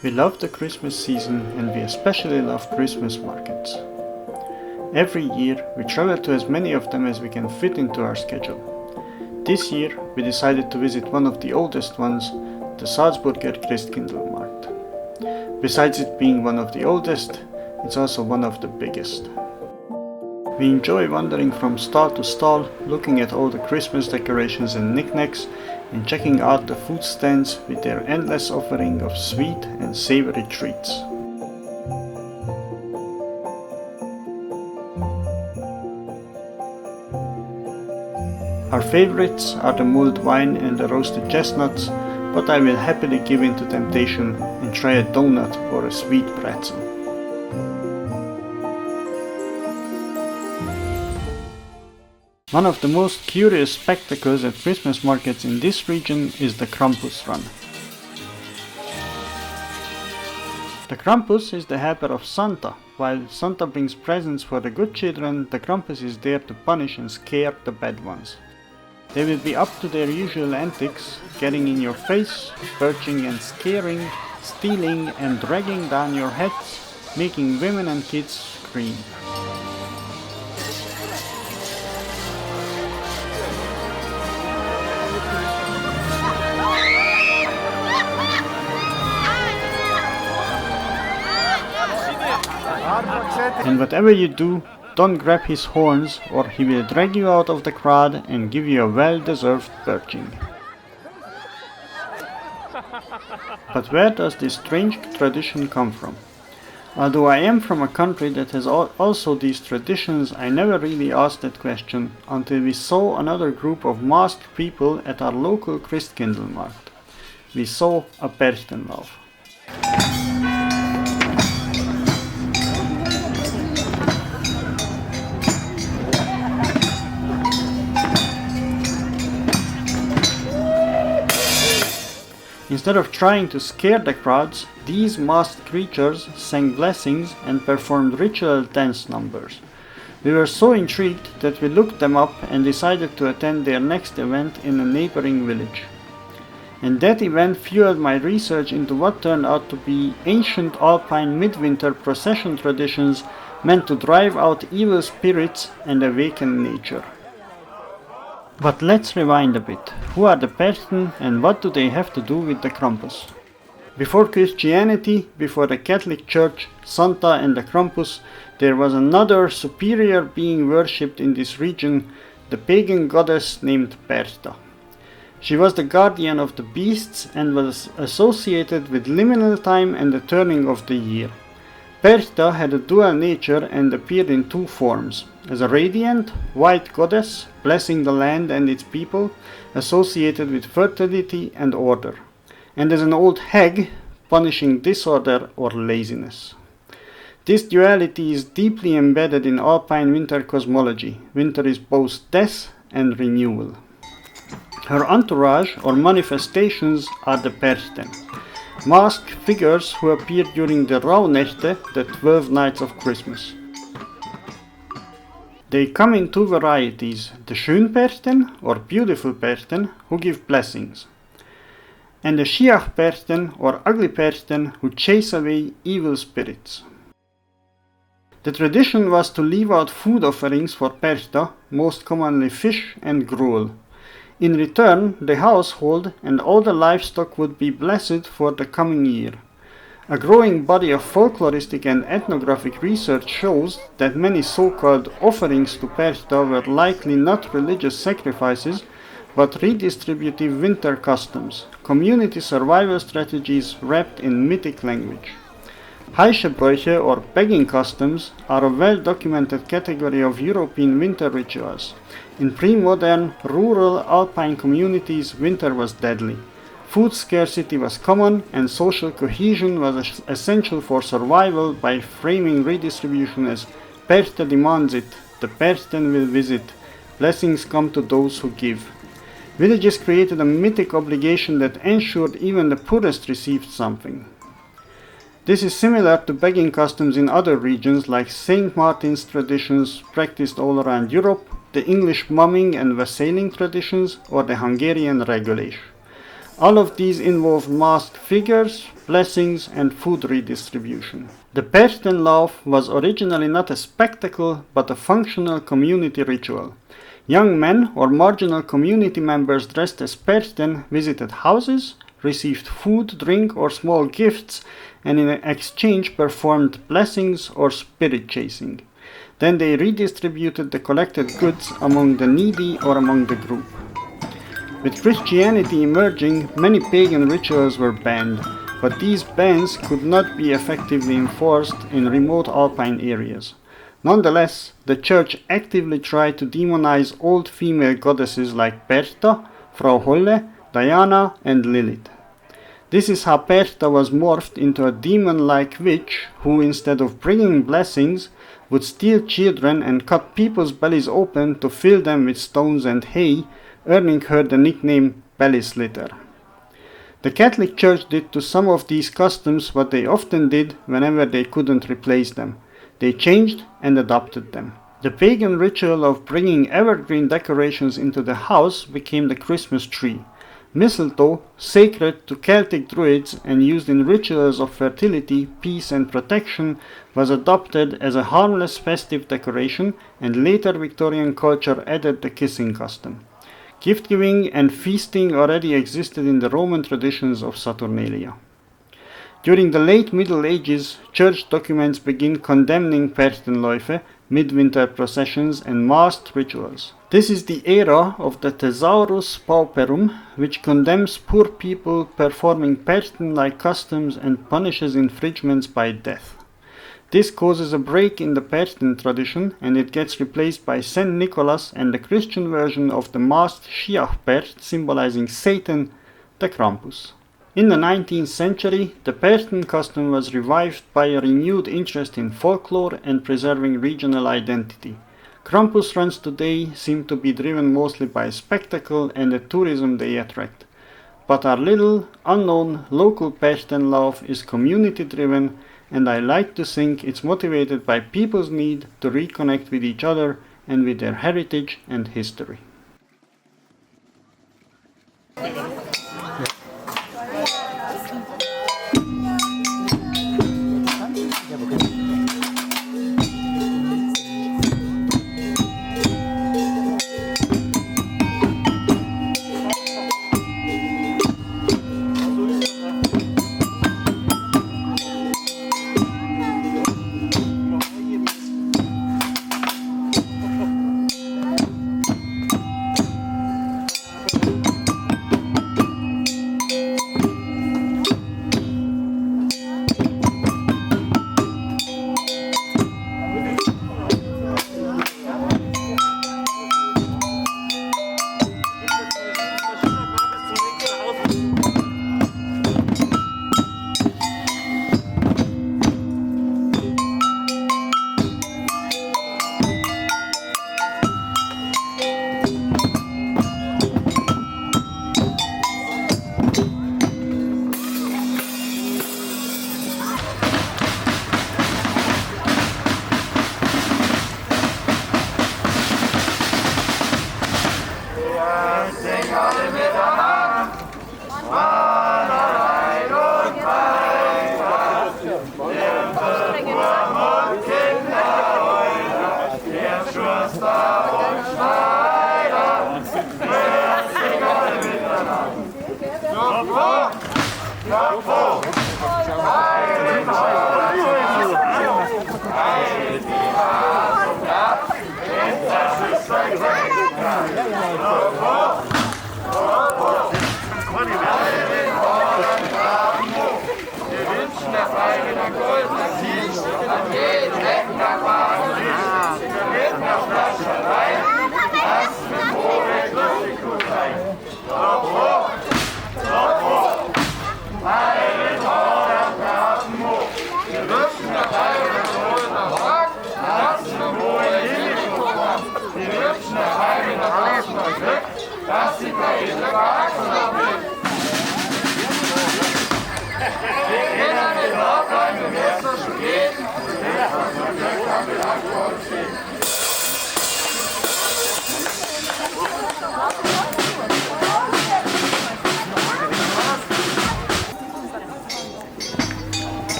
We love the Christmas season and we especially love Christmas markets. Every year we travel to as many of them as we can fit into our schedule. This year we decided to visit one of the oldest ones, the Salzburger Christkindlmarkt. Besides it being one of the oldest, it's also one of the biggest. We enjoy wandering from stall to stall, looking at all the Christmas decorations and knickknacks, and checking out the food stands with their endless offering of sweet and savory treats. Our favorites are the mulled wine and the roasted chestnuts, but I will happily give in to temptation and try a donut or a sweet pretzel. One of the most curious spectacles at Christmas markets in this region is the Krampus run. The Krampus is the helper of Santa. While Santa brings presents for the good children, the Krampus is there to punish and scare the bad ones. They will be up to their usual antics, getting in your face, perching and scaring, stealing and dragging down your heads, making women and kids scream. And whatever you do, don't grab his horns or he will drag you out of the crowd and give you a well-deserved birching. But where does this strange tradition come from? Although I am from a country that has also these traditions, I never really asked that question until we saw another group of masked people at our local Christkindlmarkt. We saw a Perchten laugh. Instead of trying to scare the crowds, these masked creatures sang blessings and performed ritual dance numbers. We were so intrigued that we looked them up and decided to attend their next event in a neighboring village. And that event fueled my research into what turned out to be ancient alpine midwinter procession traditions meant to drive out evil spirits and awaken nature. But let's rewind a bit. Who are the Perchten and what do they have to do with the Krampus? Before Christianity, before the Catholic Church, Santa and the Krampus, there was another superior being worshipped in this region, the pagan goddess named Perchta. She was the guardian of the beasts and was associated with liminal time and the turning of the year. Perchta had a dual nature and appeared in two forms, as a radiant, white goddess, blessing the land and its people, associated with fertility and order, and as an old hag, punishing disorder or laziness. This duality is deeply embedded in alpine winter cosmology. Winter is both death and renewal. Her entourage or manifestations are the Perchten, masked figures who appear during the Rauhnächte, the 12 nights of Christmas. They come in two varieties, the Schönperchten or beautiful Perchten who give blessings, and the Schiach-Perchten or ugly Perchten who chase away evil spirits. The tradition was to leave out food offerings for Perchta, most commonly fish and gruel. In return, the household and all the livestock would be blessed for the coming year. A growing body of folkloristic and ethnographic research shows that many so-called offerings to Perchta were likely not religious sacrifices, but redistributive winter customs, community survival strategies wrapped in mythic language. Heischebräuche or begging customs are a well-documented category of European winter rituals. In pre-modern, rural alpine communities, winter was deadly. Food scarcity was common and social cohesion was essential for survival. By framing redistribution as Perchta demands it, the Perchten will visit, blessings come to those who give. Villages created a mythic obligation that ensured even the poorest received something. This is similar to begging customs in other regions like St. Martin's traditions practiced all around Europe, the English mumming and wassailing traditions, or the Hungarian regulation. All of these involved masked figures, blessings, and food redistribution. The Perchten lauf was originally not a spectacle, but a functional community ritual. Young men or marginal community members dressed as Perchten visited houses, received food, drink, or small gifts, and in exchange performed blessings or spirit chasing. Then they redistributed the collected goods among the needy or among the group. With Christianity emerging, many pagan rituals were banned, but these bans could not be effectively enforced in remote alpine areas. Nonetheless, the church actively tried to demonize old female goddesses like Perchta, Frau Holle, Diana, and Lilith. This is how Perchta was morphed into a demon-like witch who, instead of bringing blessings, would steal children and cut people's bellies open to fill them with stones and hay, earning her the nickname belly slitter. The Catholic Church did to some of these customs what they often did whenever they couldn't replace them. They changed and adopted them. The pagan ritual of bringing evergreen decorations into the house became the Christmas tree. Mistletoe, sacred to Celtic druids and used in rituals of fertility, peace, and protection, was adopted as a harmless festive decoration, and later Victorian culture added the kissing custom. Gift-giving and feasting already existed in the Roman traditions of Saturnalia. During the late Middle Ages, church documents begin condemning Perchtenläufe, midwinter processions, and masked rituals. This is the era of the Thesaurus Pauperum, which condemns poor people performing Perchten-like customs and punishes infringements by death. This causes a break in the Perchten tradition, and it gets replaced by Saint Nicholas and the Christian version of the masked Schiachpercht symbolizing Satan, the Krampus. In the 19th century, the Perchten custom was revived by a renewed interest in folklore and preserving regional identity. Krampus runs today seem to be driven mostly by spectacle and the tourism they attract. But our little, unknown, local Perchtenlauf is community-driven, and I like to think it's motivated by people's need to reconnect with each other and with their heritage and history.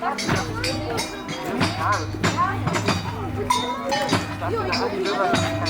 Staffel, da hat die Römer